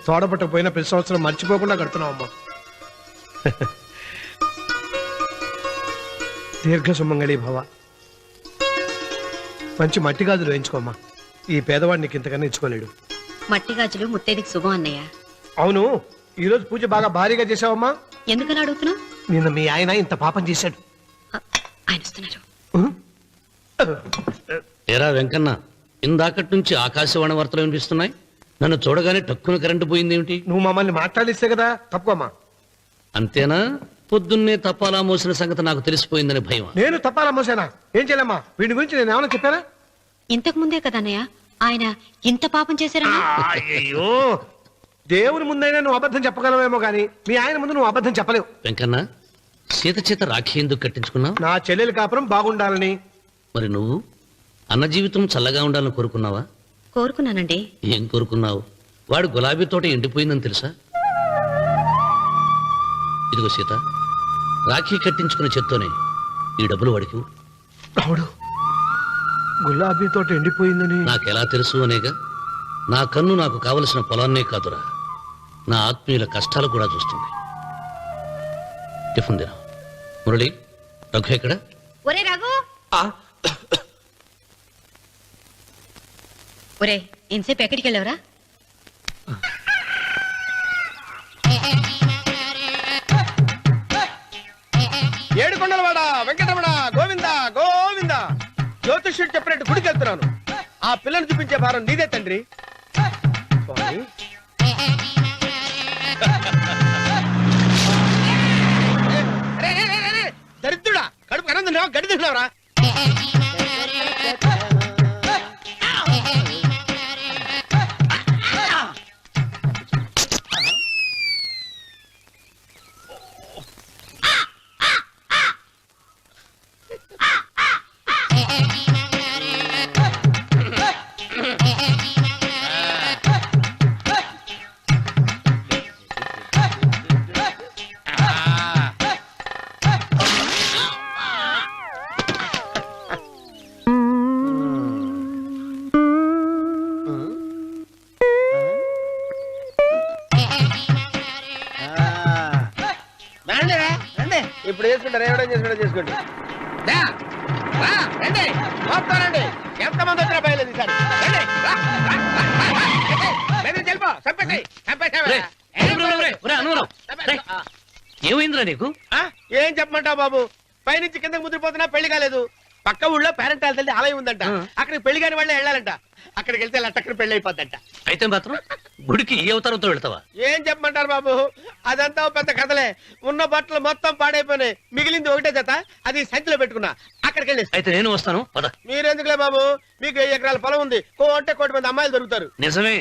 తోడపట్టకపోయినా ప్రతి సంవత్సరం మర్చిపోకుండా కడుతున్నావు అమ్మా. దీర్ఘ సుమంగళి భవ. మంచి మట్టి గాజులు వేయించుకోమ్మా. ఈ పేదవాడు నీకు ఇంతకన్నా ఇచ్చుకోలేడు. మట్టి గాజులు ముత్తైదికి శుభం అన్నయ్య. అవును, ఈ రోజు పూజ బాగా భారీగా చేసావమ్మా. ఎందుకలా అడుగుతున్నావు? నిన్న మీ ఆయన ఇంత పాపం చేశాడు. ఆయన వస్తున్నారు. ఏరా వెంకన్న, ఇందాకటి నుంచి ఆకాశవాణి వార్తలు వినిపిస్తున్నాయి. నన్ను చూడగానే టక్కున కరెంటు పోయిందేమిటి? నువ్వు మమ్మల్ని మాట్లాడిస్తే కదా. తప్పుకోమ్మా. అంతేనా? పొద్దున్నే తపాలా మోసిన సంగతి నాకు తెలిసిపోయిందని భయం. నేను తప్పాలా మోసానా? ఏం చేయలేమ్మా. వీడి గురించి నేను ఏమైనా చెప్పానా? ఇంతకు ముందే కదా అన్నయ్య ఆయన ఇంత పాపం చేశారన్నా. అయ్యో, దేవుని ముందైనా నువ్వు అబద్ధం చెప్పగలవేమో గానీ మీ ఆయన ముందు నువ్వు అబద్ధం చెప్పలేవు. వెంకన్న, సీత చేత రాఖీ ఎందుకు కట్టించుకున్నావు? నా చెల్లెలి కాపురం బాగుండాలని. మరి నువ్వు అన్న జీవితం చల్లగా ఉండాలని కోరుకున్నావా? కోరుకున్నానండి. ఏం కోరుకున్నావు? వాడు గులాబీ తోట ఎండిపోయిందని తెలుసా? ఇదిగో సీత, రాఖీ కట్టించుకున్న చేత్తోనే ఈ డబ్బులు వాడికి. రావుడు, గులాబీ తోట ఎండిపోయిందని నాకెలా తెలుసు అనేగా. నా కన్ను నాకు కావలసిన పొలాన్నే కాదురా, నా ఆత్మీయుల కష్టాలు కూడా చూస్తుంది. టిఫిన్ తిన. మురళి, రఘు ఎక్కడ? ఒరే రఘు, ఒరే ఇంతసేపు ఎక్కడికి వెళ్ళవరా? ఏడుకొండలవాడ వెంకటరమణ గోవింద గోవింద. జ్యోతిష్యుడు చెప్పినట్టు గుడికి వెళ్తున్నాను. ఆ పిల్లని చూపించే భారం నీదే తండ్రి. స్వామి, దరిద్రుడా, కడుపు అనంద గడి తిన్నావురా. ఇప్పుడు చేసుకుంటారు, ఏమైనా చేసుకుంటా చేసుకోండి. రండి, ఎంతమంది వచ్చినా బయలుదేరి ఈసారి. ఏమైందిరా నీకు? ఏం చెప్పమంటావు బాబు, పైనుంచి కిందకి ముద్రపోతున్నా పెళ్లి కాలేదు. పక్క ఊళ్ళో పేరెంట్ తల్లి ఆలయం ఉందంట. అక్కడికి పెళ్లి కాని వాళ్ళే వెళ్ళాలంట. అక్కడికి వెళ్తే లట్టక్కడ పెళ్లి అయిపోద్దంట. అయితే మాత్రం గుడికి ఏ అవతారంతో వెళ్తావా? ఏం చెప్పమంటారు బాబు, అదంతా పెద్ద కథలే. ఉన్న బట్టలు మొత్తం పాడైపోయినాయి. మిగిలింది ఒకటే జత, అది సంచిలో పెట్టుకున్నా. అక్కడికి వెళ్ళి. అయితే నేను వస్తాను. మీరెందుకులే బాబు, మీకు 10 ఎకరాల పొలం ఉంది. అంటే 1 కోటి మంది అమ్మాయిలు దొరుకుతారు. నిజమే,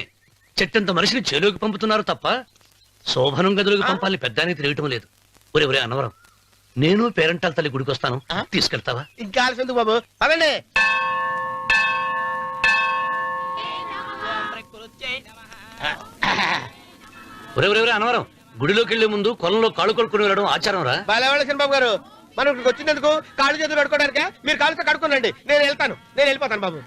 చెట్టంత మనిషిని చేలోకి పంపుతున్నారు తప్ప శోభనం గదిలోకి పంపాలని పెద్దానికి తెలియటం లేదు. ఒరే ఒరే అన్నవరం, నేను పేరెంటాల తల్లి గుడికి వస్తాను, తీసుకెళ్తావా? ఇంకా ఆలస్యం బాబు, అదండి. ఒరే ఒరే ఒరే అన్నవరం, గుడిలోకి వెళ్లే ముందు కొలంలో కాళ్ళు కొడుకుని వెళ్ళడం ఆచారం రా. బాలవాళ్ళ చంద్రబాబు గారు, మనం ఇక్కడికి వచ్చినందుకు కాళ్ళు చేతులు కడుక్కోవడానికే. మీరు కాళ్ళతో కడుక్కోనండి, నేను వెళ్తాను. నేను వెళ్ళిపోతాను బాబు.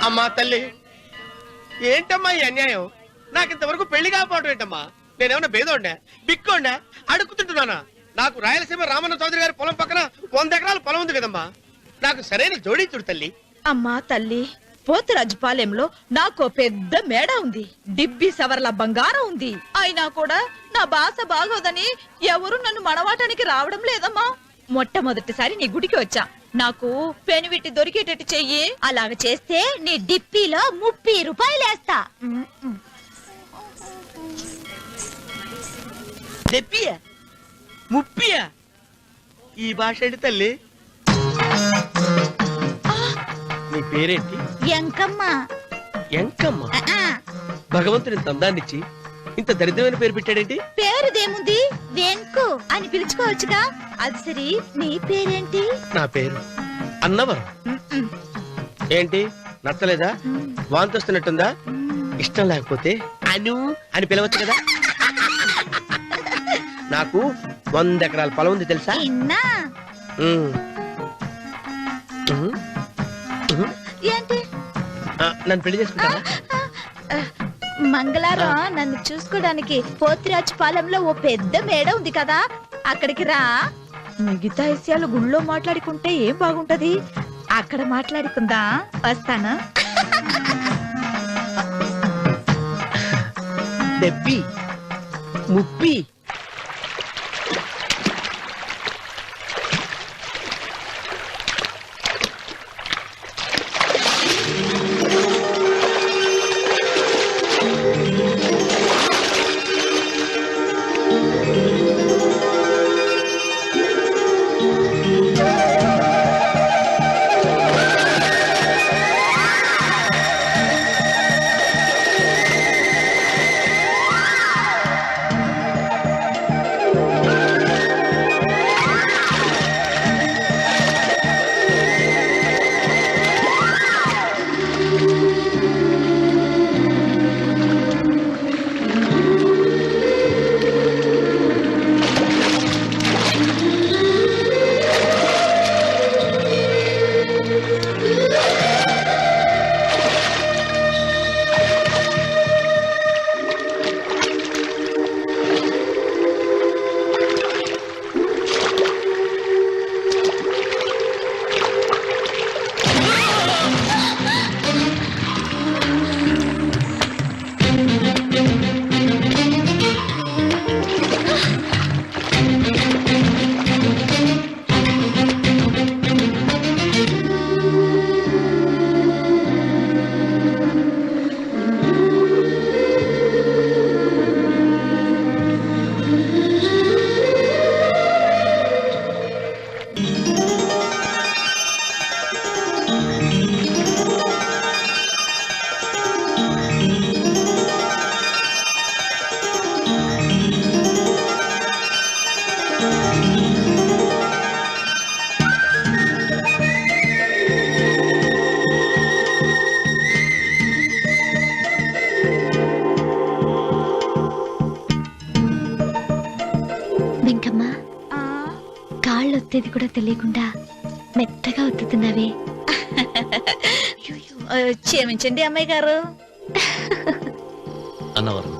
అమ్మా తల్లి, ఏంటమ్మా ఈ అన్యాయం? నాకు ఇంతవరకు పెళ్లి కాకపోవడం ఏంటమ్మా? నేనేమన్నా బేదోండా, బిక్కోండా, అడుగుతుంటున్నానా? నాకు రాయలసీమ రామన్న చౌదరి గారి పొలం పక్కన 100 ఎకరాల పొలం ఉంది కదమ్మా. నాకు సరైన జోడి చూడు తల్లి. అమ్మా తల్లి, పోతురాజుపాలెంలో నాకు పెద్ద మేడ ఉంది. డిబ్బి సవర్ల బంగారం ఉంది. అయినా కూడా నా భాష బాగోదని ఎవరు నన్ను మనవాటానికి రావడం లేదమ్మా. మొట్టమొదటిసారి నీ గుడికి వచ్చా. నాకు పెనివిట్టి దొరికేటట్టు చెయ్యి. అలాగ చేస్తే నీ డిప్పిలో 30 రూపాయలు వేస్తా. ముప్పియా? ఈ భాష ఏంటి తల్లి? నీ పేరేంటి? ఎంకమ్మ. ఎంకమ్మ. భగవంతుని తందాన్నిచ్చి ఇంత దరిద్రమైన పేరు పెట్టాడేంటి? పేరుదేముంది, వెంకు అని పిలుచుకోవచ్చుగా. అది సరి, నీ పేరేంటి? నా పేరు అన్నవరం. ఏంటి నచ్చలేదా? వాంతి వస్తున్నట్టుందా? ఇష్టం లేకపోతే అను అని పిలవచ్చు కదా. నాకు 100 ఎకరాల పొలం ఉంది తెలుసా? ఇన్నా. ఉమ్. ఉమ్. ఉమ్. ఏంటి? నన్ను పెళ్లి చేసుకుంటావా? మంగళారం నన్ను చూసుకోవడానికి పోతిరాజుపాలెంలో ఓ పెద్ద మేడ ఉంది కదా, అక్కడికి రా. మిగతా విషయాలు గుళ్ళో మాట్లాడుకుంటే ఏం బాగుంటది, అక్కడ మాట్లాడుకుందా. వస్తాను. డెబ్బి ముప్పి. వెంకమ్మ, కాళ్ళు ఒత్తేది కూడా తెలియకుండా మెత్తగా ఒత్తుతున్నావే. క్షమించండి అమ్మాయి గారు. అన్నవరం,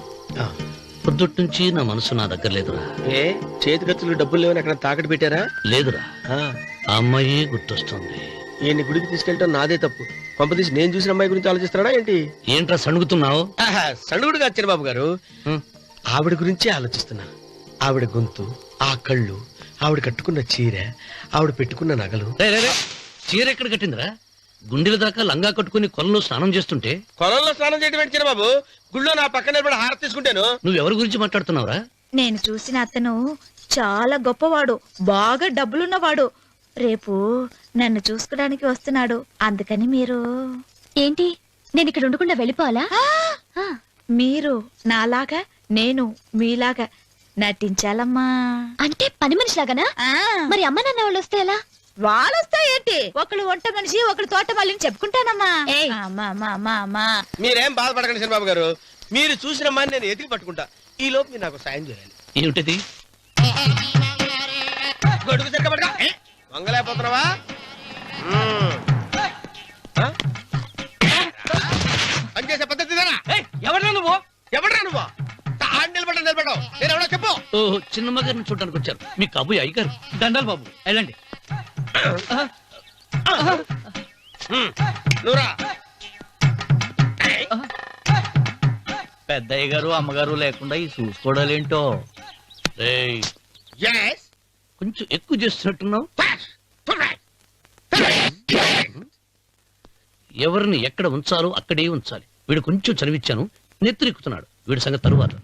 పొద్దుటి నుంచి నా మనసు నా దగ్గర లేదురా. ఏ చేతి ఖర్చులు డబ్బులు లేవని అక్కడ తాకట్టు పెట్టారా? లేదురా, ఆ అమ్మాయి గుర్తొస్తుంది. ఈయన్ని గుడికి తీసుకెళ్ళటం నాదే తప్పు. పంపదీసి నేను చూసిన అమ్మాయి గురించి ఆలోచిస్తున్నాడా ఏంటి? ఏంట్రా సణుగుతున్నావు? సణుగుడు కాదు చిరబాబు గారు, ఆవిడ గురించి ఆలోచిస్తున్నా. ఆవిడ గొంతు, ఆ కళ్ళు, ఆవిడ కట్టుకున్న చీర, ఆవిడ పెట్టుకున్న నగలు. చీర ఎక్కడ కట్టిందిరా? గుండెల దాకా లంగా కట్టుకుని కొలంలో స్నానం చేస్తుంటే. కొలంలో స్నానం చేయడం ఏంటి చిరబాబు? గుళ్ళో నా పక్కన నిలబడి హారతి తీసుకుంటాను. నువ్వెవరి గురించి మాట్లాడుతున్నావురా? నేను చూసిన అతను చాలా గొప్పవాడు, బాగా డబ్బులున్నవాడు. రేపు నన్ను చూసుకోవడానికి వస్తున్నాడు. అందుకని మీరు. ఏంటి, నేను ఇక్కడ ఉండకుండా వెళ్ళిపోవాలా? మీరు నాలాగా, నేను మీలాగా నటించాలమ్మా. అంటే పని మనిషిలాగానా? మరి అమ్మ నాన్న వాళ్ళు వస్తే ఎలా? వాళ్ళు వస్తాయేంటి? ఒకళ్ళు వంట మనిషి, ఒకళ్ళు తోట మళ్ళీ చెప్పుకుంటానమ్మా. మీరేం బాధపడకండి చిరబాబు గారు, మీరు చూసిన అమ్మాయిని నేను ఎతికి పట్టుకుంటా. ఈ లోపు మీరు నాకు సాయం చేయాలి. ఏమిటది? గొడుగు చెక్క పడక వంగలేకపోతున్నావా? పనిచేసే పద్ధతి ఎవడరా నువ్వు? ఎవడరా నువ్వు? నిలబడ్డావు. నేను ఎవడో చెప్పు. ఓహో, చిన్నమ్మ గారిని చూడడానికి వచ్చారు. మీ కాబోయే అయ్యగారు. దండాలు బాబు, వెళ్ళండి. నువ్వురా. పెద్దయ్య గారు అమ్మగారు లేకుండా ఈ చూసుకోవడాలేంటో. రేయ్, Yes. కొంచెం ఎక్కువ చేస్తున్నట్టున్నావు. ఎవరిని ఎక్కడ ఉంచాలో అక్కడే ఉంచాలి. వీడు కొంచెం చనివిచ్చాను, నెత్తిరెక్కుతున్నాడు. వీడి సంగతి తరువాత.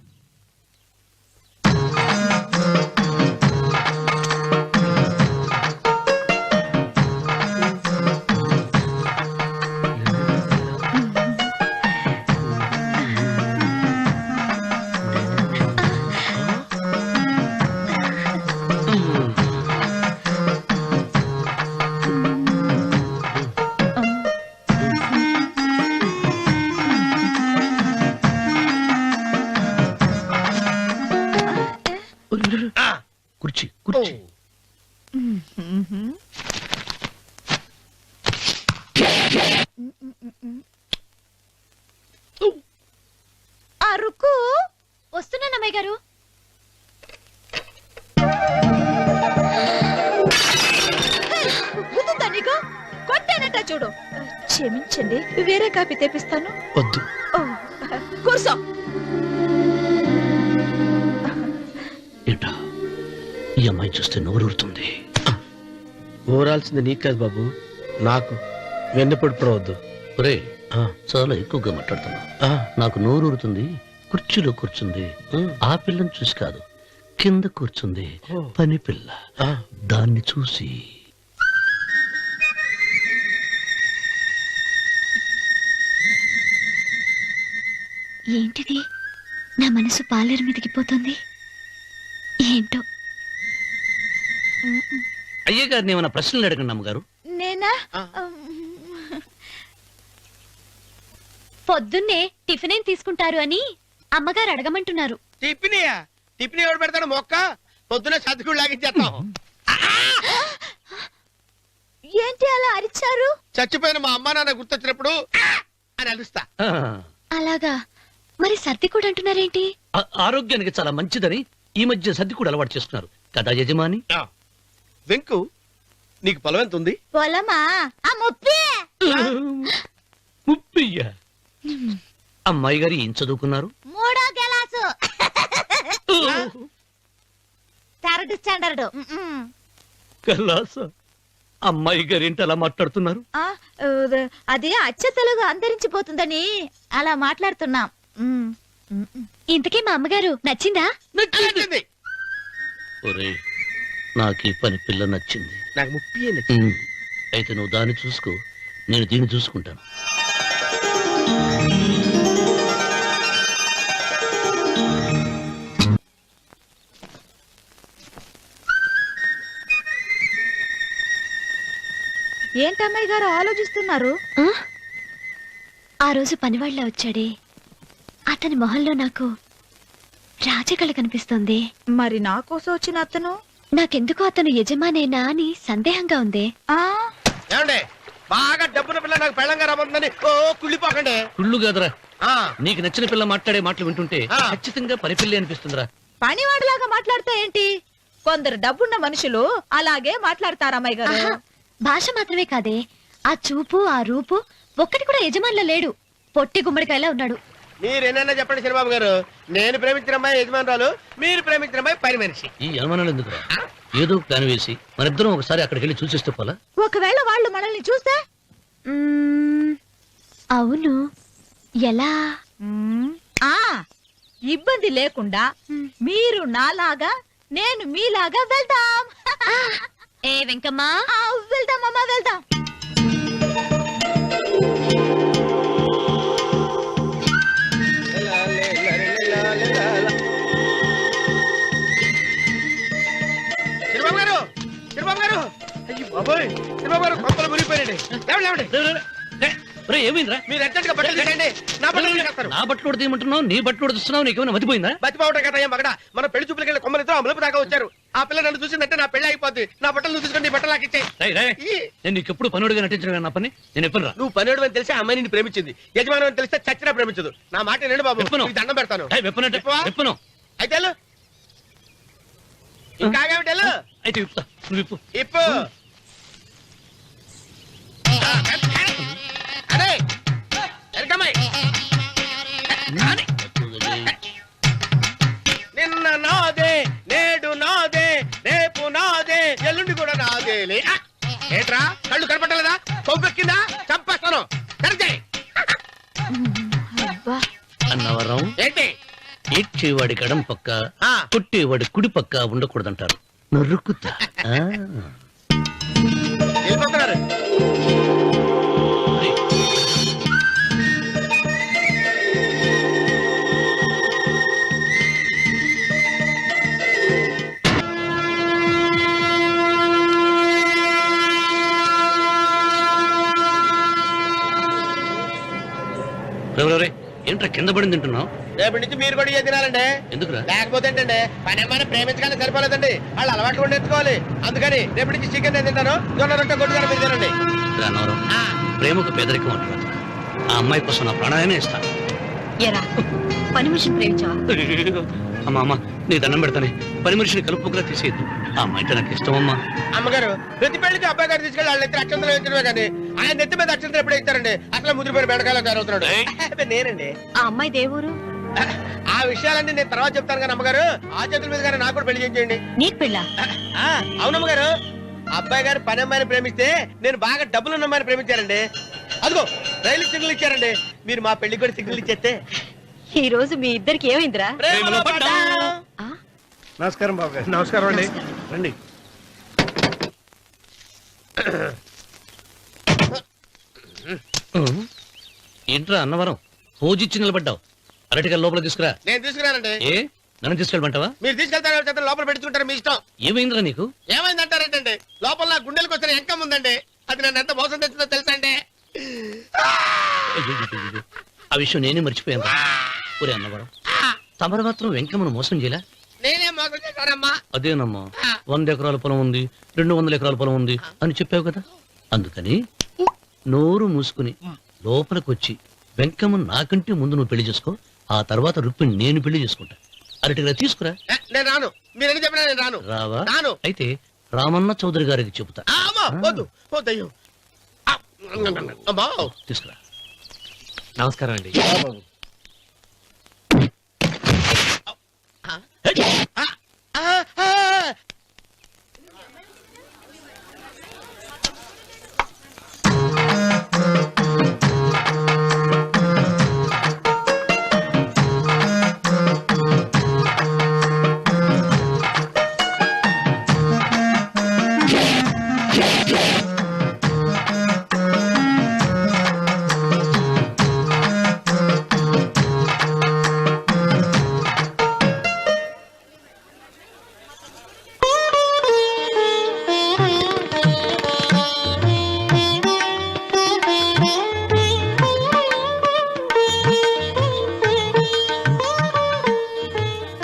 కుర్చీ అరుకు వస్తున్నానమ్మాయి గారు. గుద్దుతా నీకు? కొట్టానట చూడు. క్షమించండి, వేరే కాపీ తెప్పిస్తాను. వద్దు. ఓ, కూర్చో. ఏంటా ఈ అమ్మాయి చూస్తే నోరూరుతుంది. ఊరాల్సింది నీకు కాదు బాబు, నాకు. వెన్నపడి పడవద్దు. ఒరే చాలా ఎక్కువగా మాట్లాడుతున్నా. నాకు నోరూరుతుంది. కుర్చీలో కూర్చుంది. ఆ పిల్లని చూసి కాదు, కింద కూర్చుంది పని పిల్ల. దాన్ని చూసి ఏంటిది? నా మనసు పాలేరు మీదకి పోతుంది. ఏంటో. అయ్య గారిని ఏమైనా ప్రశ్నలు అడగండి అమ్మగారు. నేనా? పొద్దున్నే టిఫిన్ ఏం తీసుకుంటారు అని అమ్మగారు అడగమంటున్నారు. టిఫినియా? టిఫిన్ ఎవడు పెడతాడు మొక్క? పొద్దున సర్దుకుడు లాగించేస్తాం. ఏంటి అలా అరిచారు? చచ్చిపోయిన మా అమ్మ నాన్న గుర్తొచ్చినప్పుడు అని అలుస్తా. ఆ, అలాగా? మరి సర్ది కూడా అంటున్నారేంటి? ఆరోగ్యానికి చాలా మంచిదని ఈ మధ్య సర్ది కూడా అలవాటు చేస్తున్నారు కదా యజమాని. వెంకు, నీకు పొలం ఎంత ఉంది? పొలమా? ఆ ముప్పి. ముప్పయ్య. అమ్మాయి గారు ఏం చదువుకున్నారు? 3వ క్లాసు, 3rd స్టాండర్డ్. కలాస. అమ్మాయి గారు ఏంటి అలా మాట్లాడుతున్నారు? అది అచ్చ తెలుగు అంతరించిపోతుందని అలా మాట్లాడుతున్నాం. ఇంతకీ మా అమ్మగారు నచ్చిందా? నచ్చింది. ఒరే నాకు ఈ పని పిల్ల నచ్చింది. నాకు 30 నచ్చింది. అయితే నువ్వు దాన్ని చూసుకో, నేను దీన్ని చూసుకుంటాను. ఏంటమ్మాయి గారు ఆలోచిస్తున్నారు? ఆ? ఆ రోజు పనివాళ్ళ వచ్చాడే, అతని మొహంలో నాకు రాజకళ కనిపిస్తోంది. మరి నా కోసం వచ్చిన అతను? నాకెందుకు అతను యజమానేనా అని సందేహంగా ఉంది. ఏమండి, బాగా డబ్బున పిల్ల నాకు పెళ్ళంగా రమ్మంటుందని ఓ కుళ్ళిపోకండి. కుళ్ళు కాదురా, ఆ, నీకు నచ్చిన పిల్ల మాట్లాడే మాటలు వింటుంటే ఆ. ఖచ్చితంగా పని పిల్లి అనిపిస్తుందిరా. పనివాడిలాగా మాట్లాడతా ఏంటి? కొందరు డబ్బున్న మనుషులు అలాగే మాట్లాడతారమ్మాయి గారు. ఆహా, భాష మాత్రమే కాదే, ఆ చూపు ఆ రూపు ఒక్కటి కూడా యజమానిలో లేడు. పొట్టి గుమ్మడికాయలా ఉన్నాడు. మీరేనన్నా చెప్పండి చిరబాబు గారు, నేను ప్రేమించిన అమ్మాయి యజమానురాలు, మీరు ప్రేమించిన అమ్మాయి పని మనిషి. ఈ అనుమానాలు ఎందుకురా? ఏదో ప్లాన్ వేసి మనిద్దరం ఒకసారి అక్కడికి వెళ్ళి చూసేస్తే పోలా? ఒకవేళ వాళ్ళు మనల్ని చూస్తే? అవును, ఎలా? ఆ ఇబ్బంది లేకుండా మీరు నాలాగా నేను మీలాగా వెళ్దాం. ఏ వెంకమ్మా, వెళ్దాం అమ్మా, వెళ్దాం. చిరబాబు గారు, చిరబాబు గారు, అయ్యి బాబోయ్, చిరబాబు గారు కొంపలు మునిగిపోయారండి. లేవండి, లేవండి. ఏమైందిరా? మీరు అర్జెంట్గా బట్టలు తీసేయండి. నా బట్టలు తీసేస్తారు. నా బట్టలు ఉడతీయమంటున్నావు, నీ బట్టలు ఉడుతున్నావు, నీకేమైనా మతిపోయిందా? బతిపావటం కదా మగడ. మన పెళ్లి చూపులకి వెళ్ళి కొమ్మలితో అమలుపు దాకా వచ్చారు. ఆ పిల్ల నన్ను చూసిందంటే నా పెళ్లి అయిపోద్ది. నా బట్టలు నువ్వు తీసుకొని నీ బట్టలు నాకు ఇచ్చేయి. రేయ్, రేయ్, నేను నీకు ఎప్పుడు పనుడిగా నటించడం నా పని. నేను ఎప్పుడు రా? నువ్వు పనివాడు అని తెలిసి ఆ అమ్మాయి నిన్ను ప్రేమించింది, యజమాని అని తెలిస్తే చచ్చినా ప్రేమించదు. నా మాట వినండి బాబు, విప్పను. నీకు దండం పెడతాను. వెప్పనంటే విప్పవా? విప్పను. అయితే వెళ్ళు. ఇంకా ఆగేమిటి, వెళ్ళు. అయితే విప్పుతా, నువ్వు విప్పు. ఇప్పు. అరే ఎరకమ్మాయి, నిన్న నాదే, నేడు నాదే, రేపు నాదే, ఎల్లుండి కూడా నాదేలే. ఏట్రా కళ్ళు కనపట్టలేదా? కొవ్వెక్కిందా? చంపేస్తాను. కరెక్టే. అన్నవరం ఏంటి? ఏడ్చేవాడి గడం పక్క, ఆ. కొట్టేవాడి కుడి పక్క ఉండకూడదంటారు. నరుకుతా. వెళ్ళిపోతున్నారు. ఏంట్రా కింద పడింది తింటున్నావు? రేపటి నుంచి మీరు కూడా ఇదే తినాలండి. ఎందుకురా? లేకపోతే ఏంటండి పని అమ్మాయిని ప్రేమించగానే సరిపోలేదండి, వాళ్ళు అలవాట్లు కూడా నేర్చుకోవాలి. అందుకని రేపటి నుంచి చికెన్ నేను తింటాను, జొన్న రొట్టె కొట్టుగా మీరు తినండి. రానవరం ప్రేమకు పేదరికం అంటారు. ఆ అమ్మాయి కోసం నా ప్రాణాలనే ఇస్తాను. ఎరా పని మనిషిని ప్రేమించావా? అమ్మా అమ్మ నీ దండం పెడతానే, పని మనిషిని కలుపుకులా తీసేయద్దు. ఆ అమ్మాయి అంటే నాకు ఇష్టం అమ్మా. అమ్మగారు ప్రతి పెళ్లికి అబ్బాయి గారు తీసుకెళ్ళి వాళ్ళ ఎత్తి అక్షంతలు వేయించడమే కానీ ఆయన నెత్తి మీద అక్షంతలు ఎప్పుడే ఇస్తారండి. అసలు ముదిరిపోయిన బెడకాయలో తయారవుతున్నాడు. అబ్బే, నేనండి. ఆ అమ్మాయి దేవురు ఆ విషయాలన్నీ నేను తర్వాత చెప్తాను కానీ అమ్మగారు ఆ చేతుల మీద కానీ నాకు కూడా పెళ్లి చేయండి. నీకు పెళ్ళా? అవునమ్మగారు, అబ్బాయి గారు పని అమ్మాయిని ప్రేమిస్తే నేను బాగా డబ్బులు ఉన్న అమ్మాయిని ప్రేమించారండి. అదిగో రైలు సిగ్నల్ ఇచ్చారండి. మీరు మా పెళ్లికి కూడా సిగ్నల్ ఇచ్చేస్తే ఈ రోజు మీ ఇద్దరికి ఏమైందిరా? ఆ? నమస్కారం బాబు గారు. నమస్కారం అండి. రండి. ఏంట్రా అన్నవరం పూజిచ్చి నిలబడ్డావు? అరటిగా లోపల తీసుకురా. నేను తీసుకురానండి. ఏ నన్ను తీసుకెళ్ళమంటావా? మీరు తీసుకెళ్తారు లోపల పెట్టుకుంటారు, మీ ఇష్టం. ఏమైందిరా నీకు? ఏమైందంటారేంటండి, లోపల నా గుండెలకు వచ్చిన ఎంకం ఉందండి. అది నన్ను ఎంత మోసం తెచ్చిందో తెలుసా అండి. అయ్యయ్యయ్యయ్యో. ఆ విషయం నేనే మర్చిపోయాను. ఒరే అన్నవరం, తమరు మాత్రం వెంకమ్మను మోసం చేయలే? నేనే మోసం చేశానమ్మా. అదేనమ్మా, 100 ఎకరాల పొలం ఉంది, 200 ఎకరాల పొలం ఉంది అని చెప్పావు కదా. అందుకని నోరు మూసుకుని లోపలికి వచ్చి వెంకమ్మ నాకంటే ముందు నువ్వు పెళ్లి చేసుకో. ఆ తర్వాత రుక్మిణి నేను పెళ్లి చేసుకుంటా. అరటిగా తీసుకురా. నేను రాను. మీరని చెప్పినా నేను రాను. రావా? రాను. అయితే రామన్న చౌదరి గారికి చెబుతా. అమ్మా, వద్దు వద్దయ్యో. అమ్మా, తీసుకురా. నమస్కారం అండి.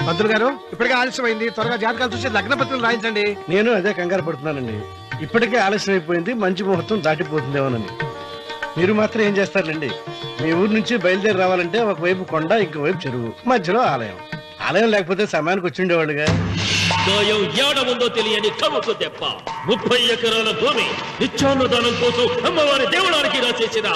పంతులు గారు, ఇప్పటికే ఆలస్యమైంది. త్వరగా జాతకాలు చూసి లగ్న పత్రికలు రాయించండి. నేను అదే కంగారు పడుతున్నానండి. ఇప్పటికే ఆలస్యం అయిపోయింది, మంచి ముహూర్తం దాటిపోతుందేమోనని. మీరు మాత్రం ఏం చేస్తారండి? మీ ఊరు నుంచి బయలుదేరి రావాలంటే ఒకవైపు కొండ, ఇంకోవైపు చెరువు, మధ్యలో ఆలయం. ఆలయం లేకపోతే సమయానికి వచ్చి ఉండేవాడుగా. గాయం ఏడముందో తెలియని కవుకు దెబ్బ 30 ఎకరాల భూమి నిత్యాన్నదానం కోసం అమ్మవారి దేవుడానికి రాసేసిన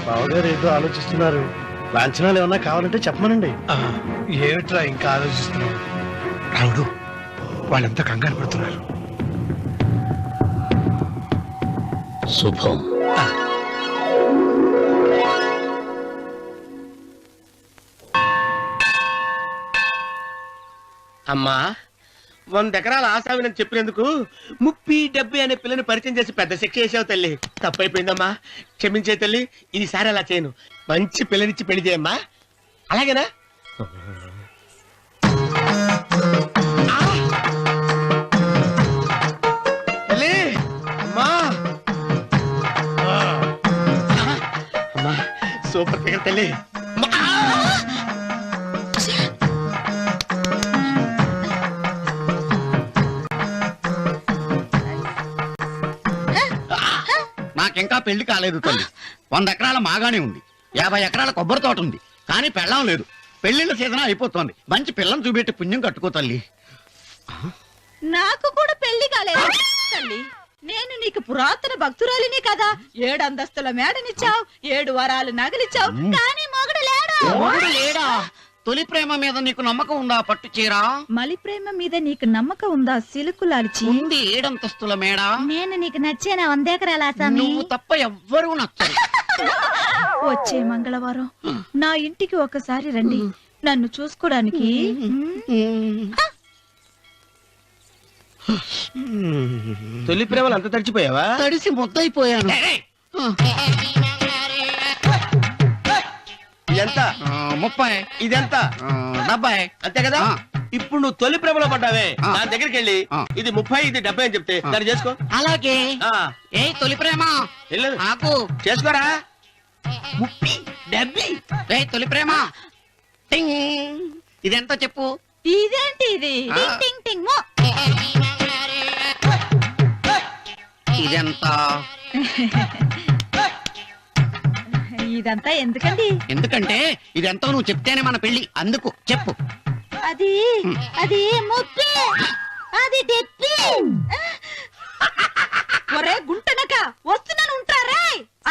బావగారు ఏదో ఆలోచిస్తున్నారు. లాంఛనాలు ఏమన్నా కావాలంటే చెప్పమనండి. ఏమిట్రా ఇంకా ఆలోచిస్తున్నావు? రావుడు, వాళ్ళంతా కంగారు పడుతున్నారు. శుభం. అమ్మా, 100 ఎకరాల ఆశావినని చెప్పినందుకు 30-70 అనే పిల్లని పరిచయం చేసి పెద్ద శిక్ష చేసావు తల్లి. తప్పైపోయిందమ్మా, క్షమించే తల్లి. ఈసారి అలా చేయను. మంచి పిల్లనిచ్చి పెళ్లి చేయమ్మా. అలాగేనా? తల్లి, అమ్మా. అమ్మా, సూపర్ ఫిగర్ తల్లి. నాకింకా పెళ్లి కాలేదు తల్లి. 100 ఎకరాల మాగానే ఉంది, 50 ఎకరాల కొబ్బరి తోట ఉంది, కానీ పెళ్ళం లేదు. పెళ్లిళ్ళ సీజన్ అయిపోతుంది. మంచి పిల్లని చూపెట్టి పుణ్యం కట్టుకో తల్లి. నాకు కూడా పెళ్లి కాలేదు తల్లి. నేను నీకు పురాతన భక్తురాలిని కదా. 7 అంతస్తుల మేడనిచ్చావు, 7 వరాలు నగలిచ్చావు, కానీ మొగుడు లేడు. మొగుడు లేడా? తొలి ప్రేమ మీద నీకు నమ్మకం ఉందా? పట్టు చీర. మలి ప్రేమ మీద నీకు నమ్మకం ఉందా? సిలుకులాల్చి ఉంది 7 అంతస్తుల మేడ. నేను నీకు నచ్చేనా 100 ఎకరాల ఆసామి? నువ్వు తప్ప ఎవ్వరూ నచ్చరు. వచ్చే మంగళవారం నా ఇంటికి ఒకసారి రండి, నన్ను చూసుకోవడానికి. తొలి ప్రేమలు అంత తడిచిపోయావా? తడిసి ముద్దయిపోయాను. ఎంత? 30. ఇదెంత 70. అంతే కదా ఆ. ఇప్పుడు నువ్వు తొలి ప్రేమలో పడ్డావే ఆ. దాని దగ్గరికి వెళ్ళి ఆ. ఇది 30 ఇది 70 అని చెప్తే దాన్ని చేసుకో. అలాగే. ఆ, ఏ తొలి ప్రేమ వెళ్ళు. ఆకు. చేసుకోరా 30 70. ఏ తొలి ప్రేమ టింగ్. ఇదెంత చెప్పు. ఇదేంటి ఇది ఆ. టింగ్ టింగ్ టింగ్ మో. ఇదెంత. ఇదంతా ఎందుకండి? ఎందుకంటే ఇదెంతో నువ్వు చెప్తేనే మన పెళ్లి. అందుకు చెప్పు. అది ముప్పి, అది డెప్పి. ఒరే గుంటనక వస్తున్నాను ఉంటారా?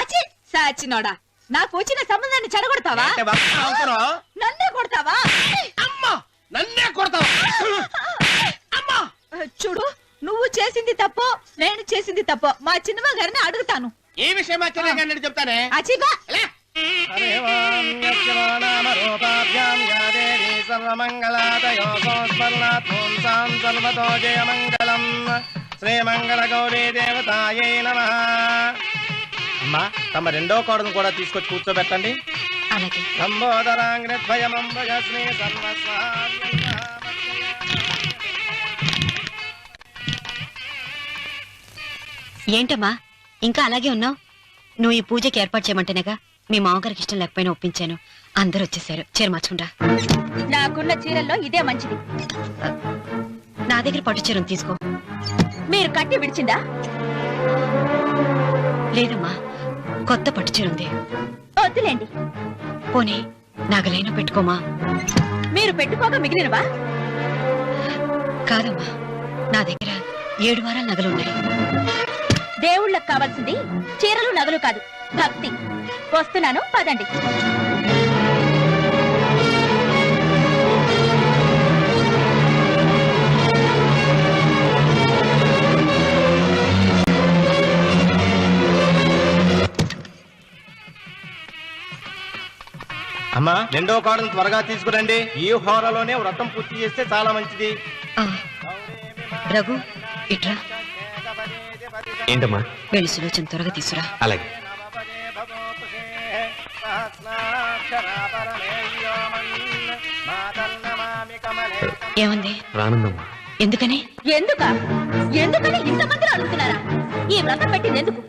అచి సాచినోడా, నాకు వచ్చిన సంబంధాన్ని చెడగొడతావా? అంటే బాగా అవసరం. నన్నే కొడతావా? అమ్మా నన్నే కొడతావు. అమ్మా చూడు, నువ్వు చేసింది తప్పో నేను చేసింది తప్పో మా చిన్నమ్మ గారిని అడుగుతాను. ఈ విషయం ఆశ్చర్యంగా చెప్తానే. అచిబా లే. శ్రీమంగళ గౌరీ దేవతాయే నమః. అమ్మా తమ రెండో కోడను కూడా తీసుకొచ్చి కూర్చోబెట్టండి. అలాగే. లంబోదరాంగ్రద్వయమంబుజస్మి ఏంటమ్మా ఇంకా అలాగే ఉన్నావు? నువ్వు ఈ పూజకి ఏర్పాటు చేయమంటేనేగా మీ మామగారికి ఇష్టం లేకపోయినా ఒప్పించాను. అందరూ వచ్చేసారు. చీర మార్చుకుంటా. నాకున్న చీరల్లో ఇదే మంచిది. నా దగ్గర పట్టు చీరను తీసుకో. మీరు కట్టి విడిచిందా? లేదమ్మా, కొత్త పట్టు చీర ఉంది. వద్దులేండి. పోనీ నాగలైనా పెట్టుకోమా. మీరు పెట్టుకోక మిగిలినవా? కాదమ్మా, నా దగ్గర 7 వారాల నగలున్నాయి. దేవుళ్ళకి కావాల్సింది చీరలు నగలు కాదు, భక్తి. వస్తున్నాను, పదండి. అమ్మా రెండో కోడను త్వరగా తీసుకురండి. ఈ హోరలోనే వ్రతం పూర్తి చేస్తే చాలా మంచిది. ఆ, రఘు ఇట్రా. ఏంటమ్మా? వెళ్ళి సులోచన త్వరగా తీసురా. అలాగే. ఏముంది? రానుందమ్మా. ఎందుకని? ఎందుకని ఇంతమంది అడుగుతున్నారా? ఈ వ్రతం పెట్టింది ఎందుకు?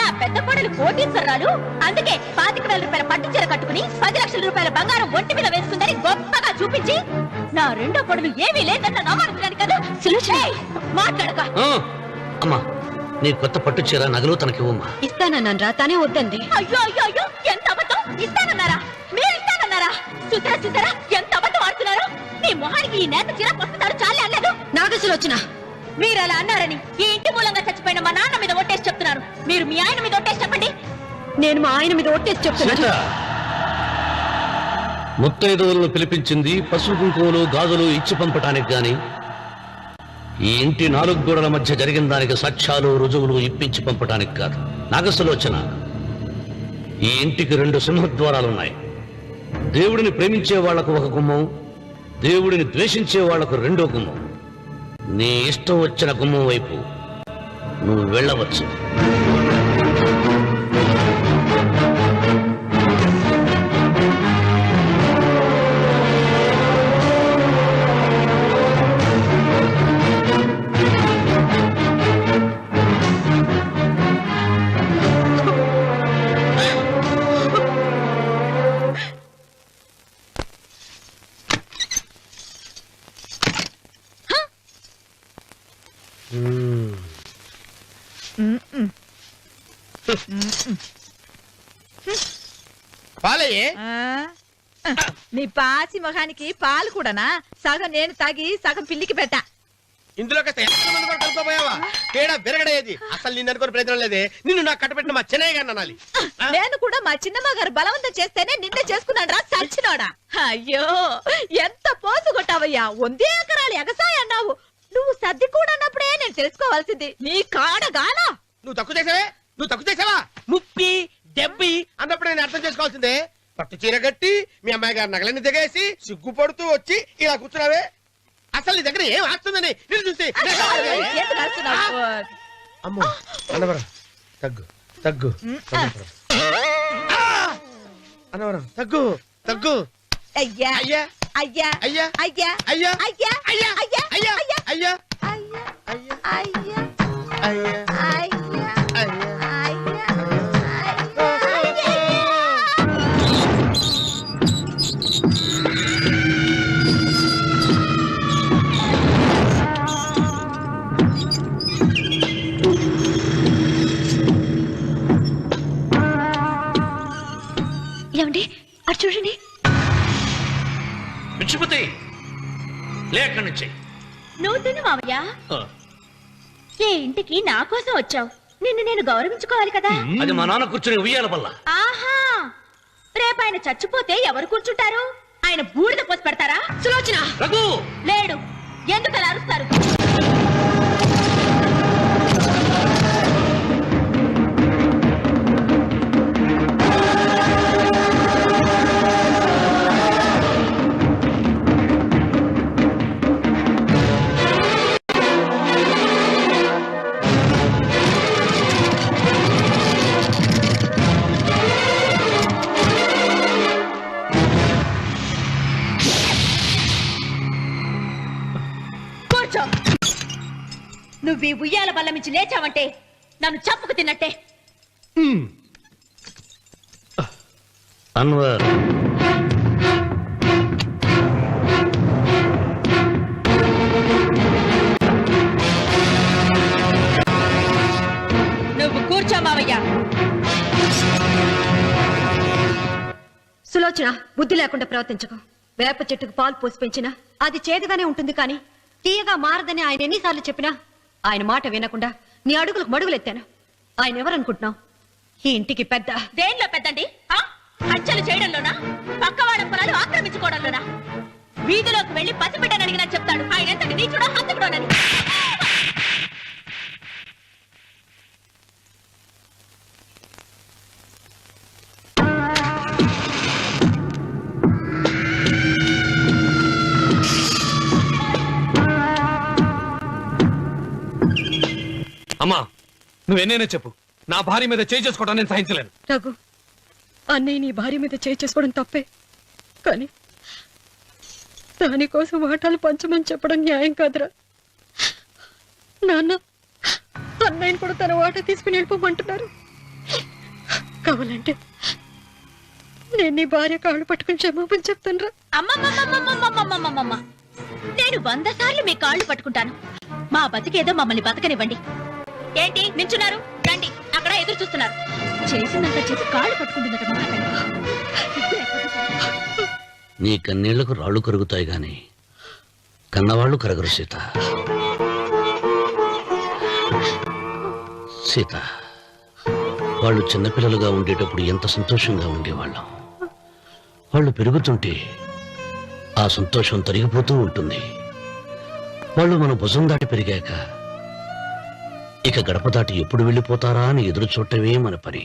నా పెద్ద కోడలు కోటీశ్వరరాలు, అందుకే 25,000 రూపాయల పట్టు చీర కట్టుకుని 10 లక్షల రూపాయల బంగారం ఒంటి మీద వేసుకుందని గొప్పగా చూపించి నా రెండో కోడలు ఏమీ లేదన్న నమ్మకం కదా. సులోచన మాట్లాడక. అమ్మా నీ కొత్త పట్టు చీర నగలు తనకివ్వమ్మా. ఇస్తానన్నాను రా, తానే వద్దంది. అయ్యో అయ్యో అయ్యో, ఎంత అబద్ధం! ఇస్తానన్నారా? మీరు ఇస్తానన్నారా? చూసారా చూసారా ఎంత అబద్ధం ఆడుతున్నారు? నీ మొహానికి ఈ నేత చీర వస్తున్నారు చాలే అనలేదు. నాగసులోచన, మీరు అలా అన్నారని ఈ ఇంటి మూలంగా చచ్చిపోయిన మా నాన్న మీద ఒట్టేసి చెప్తున్నారు. మీరు మీ ఆయన మీద ఒట్టేసి చెప్పండి. నేను మా ఆయన మీద ఒట్టేసి చెప్తున్నాను. ముత్తైదువులను పిలిపించింది పసుపు కుంకుమలు గాజులు ఇచ్చి పంపటానికి గాని ఈ ఇంటి 4 గోడల మధ్య జరిగిన దానికి సాక్ష్యాలు రుజువులు ఇప్పించి పంపటానికి కాదు. నాగసులోచన, ఈ ఇంటికి 2 సింహద్వారాలున్నాయి. దేవుడిని ప్రేమించే వాళ్లకు ఒక గుమ్మం, దేవుడిని ద్వేషించే వాళ్లకు 2వ గుమ్మం. నీ ఇష్టం వచ్చిన గుమ్మం వైపు నువ్వు వెళ్ళవచ్చు. పాలయ్యే. నీ పాసి మొహానికి పాలు కూడానా? సగం నేను తాగి సగం పిల్లికి పెట్టా. ఇందులో కలుపుకోపోయావా? తేడా విరగడేది. అసలు నిన్ను అనుకునే ప్రయత్నం లేదే. నిన్ను నాకు కట్టబెట్టిన మా చెన్నయ్య గారిని అనాలి. నేను కూడా మా చిన్నమ్మ గారు బలవంతం చేస్తేనే నిన్నే చేసుకున్నాడు రా సచ్చినోడా. అయ్యో ఎంత పోసు కొట్టావయ్యా. 100 ఎకరాలు ఎగసాయ అన్నావు. నువ్వు సర్ది కూడా అన్నప్పుడే నేను తెలుసుకోవాల్సింది. నీ కాడగానా? నువ్వు తక్కువ చేసావే? 30 70 అన్నప్పుడు నేను అర్థం చేసుకోవాల్సిందే. పట్టు చీర కట్టి మీ అమ్మాయి గారు నగలన్నీ దిగేసి సిగ్గుపడుతూ వచ్చి ఇలా కూర్చున్నావే. అసలు నీ దగ్గర ఏం ఆస్తుందని నేను చూస్తే ఎందుకు అరుస్తున్నావు? అమ్మో అన్నవరం తగ్గు తగ్గు. అన్నవరం తగ్గు తగ్గు. అయ్యా అయ్యా అయ్యా అయ్యా అయ్యా అయ్యా అయ్యా అయ్యా అయ్యా అయ్యా అయ్యా అయ్యా అయ్యా అయ్యా అయ్యా అయ్యా అయ్యా ఏమండి అటు చూడండి. మిచ్చిపోతే లే అక్కడి నుంచి. నువ్వు తిను మావయ్య. ఏ ఇంటికి నా కోసం వచ్చావు, నిన్ను నేను గౌరవించుకోవాలి కదా. అది మా నాన్న కూర్చుని ఉయ్యాల వల్ల. ఆహా, రేపు ఆయన చచ్చిపోతే ఎవరు కూర్చుంటారు? ఆయన బూడిద పోసి పెడతారా? సులోచన రఘు లేడు, ఎందుకు అలా అరుస్తారు? నువ్వు ఈ ఉయ్యాల బల్ల మించి లేచావంటే నన్ను చప్పుకు తిన్నట్టే. అన్వర్ నువ్వు కూర్చో మావయ్య. సులోచన, బుద్ధి లేకుండా ప్రవర్తించకు. వేప చెట్టుకు పాలు పోసి పెంచినా అది చేదుగానే ఉంటుంది, కానీ తీయగా మారదని ఆయన ఎన్నిసార్లు చెప్పినా ఆయన మాట వినకుండా నీ అడుగులకు మడుగులెత్తాను. ఆయన ఎవరనుకుంటున్నావు? ఈ ఇంటికి పెద్ద. దేనిలో పెద్దండి? హత్యలు చేయడంలోనా? పక్కవాడ పొలాలు ఆక్రమించుకోవడంలోనా? వీధిలోకి వెళ్లి పసిబిడ్డని అడిగినా చెప్తాడు ఆయన ఎంతటి నీచుడో హంతకుడోనని. అమ్మా, నువ్వెన్నైనా చెప్పు, నా భార్య మీద చేయి చేసుకోవడం నేను సహించలేను. రఘు, అన్నయ్య నీ భార్య మీద చేయి చేసుకోవడం తప్పే, కానీ దానికోసం వాటాలు పంచమని చెప్పడం న్యాయం కాదురా. నాన్న అన్నయ్యని కూడా తన వాటా తీసుకుని వెళ్ళిపోమంటున్నారు. కావాలంటే నేను నీ భార్య కాళ్ళు పట్టుకుని క్షమాపణ చెప్తాను రా. అమ్మమ్మమ్మమ్మమ్మమ్మమ్మమ్మమ్మ, నేను 100 సార్లు మీ కాళ్ళు పట్టుకుంటాను. మా బతికేదో మమ్మల్ని బతకనివ్వండి. ఏంటి నించున్నారు? రండి, అక్కడ ఎదురు చూస్తున్నారు. చేసినంత చేసి కాళ్ళు పట్టుకుంటుందట మా అతను. నీ కన్నీళ్లకు రాళ్ళు కరుగుతాయి గాని కన్నవాళ్లు కరగరు సీత. సీత, వాళ్ళు చిన్నపిల్లలుగా ఉండేటప్పుడు ఎంత సంతోషంగా ఉండేవాళ్ళం. వాళ్ళు పెరుగుతుంటే ఆ సంతోషం తరిగిపోతూ ఉంటుంది. వాళ్ళు మన భుజం దాటి పెరిగాక ఇక గడప దాటి ఎప్పుడు వెళ్ళిపోతారా అని ఎదురు చూడటమే మన పని.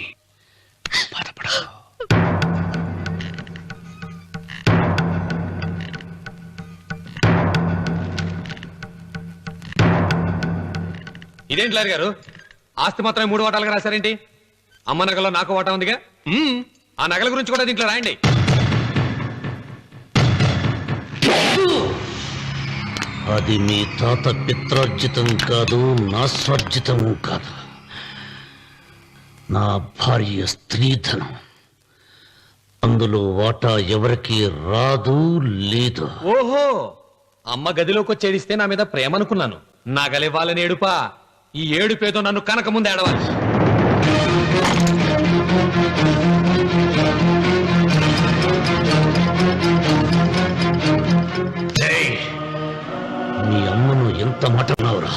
బాధపడ. ఇదేంటి లారి గారు, ఆస్తి మాత్రమే 3 వాటాలుగా రాశారేంటి? అమ్మ నగలో నాకు వాటా ఉందిగా. ఆ నగల గురించి కూడా దీంట్లో రాయండి. అది మీ తాత పిత్రార్జితం కాదు, నా స్వార్జితం కాదు. నా భార్య స్త్రీధనం. అందులో వాటా ఎవరికి రాదు, లేదు. ఓహో, అమ్మ గదిలోకి వచ్చేడిస్తే నా మీద ప్రేమ అనుకున్నాను. నగలివ్వాలని ఏడుపా. ఈ ఏడుపేదో నన్ను కనక ముందు ఏడవాలి. మీ అమ్మను ఎంత మాట అన్నావురా?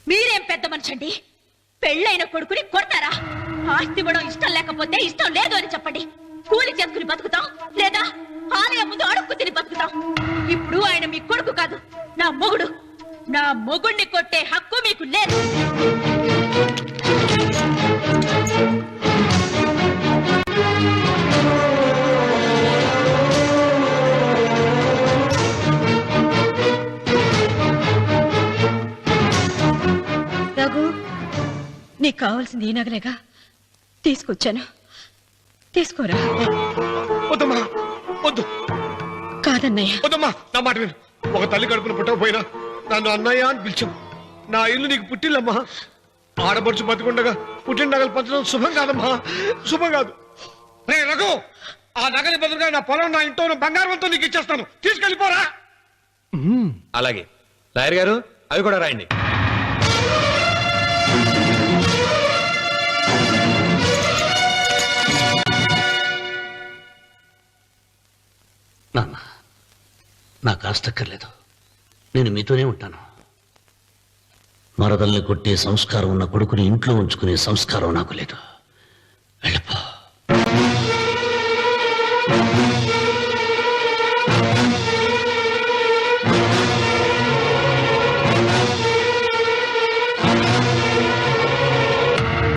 మీరేం పెద్ద మనిషండి? పెళ్ళైన కొడుకుని కొడతారా? ఆస్తి ఇవ్వడం ఇష్టం లేకపోతే ఇష్టం లేదు అని చెప్పండి. కూలి చేసుకుని బతుకుతాం, లేదా ఆలయం ముందు అడుక్కు తిని బతుకుతాం. ఇప్పుడు ఆయన మీ కొడుకు కాదు, నా మొగుడు. నా మొగుణ్ణి కొట్టే హక్కు మీకు లేదు. రఘు, నీకు కావాల్సింది ఈ నగలేగా తీసుకొచ్చాను, తీసుకోరా. వద్దమ్మా, వద్దు, కాదన్నయ్య. వద్దమ్మా, నా మాట విను. ఒక తల్లి కడుపున పుట్టకపోయినా నన్ను అన్నయ్య అని పిలిచావు. నా ఇల్లు నీకు పుట్టిల్లమ్మా. ఆడపడుచు బతికుండగా పుట్టిన నగలు పంచడం శుభం కాదమ్మా, శుభం కాదు. రే రఘు, ఆ నగలి బదులుగా నా పొలం, నా ఇంట్లో ఉన్న బంగారంతో నీకు ఇచ్చేస్తాను, తీసుకెళ్ళిపోరా. అలాగే లాయర్ గారు, అవి కూడా రాయండి. నాన్న, నాకు ఆస్తక్కర్లేదు. నేను మీతోనే ఉంటాను. మరదల్ని కొట్టే సంస్కారం ఉన్న కొడుకుని ఇంట్లో ఉంచుకునే సంస్కారం నాకు లేదు. వెళ్ళిపో.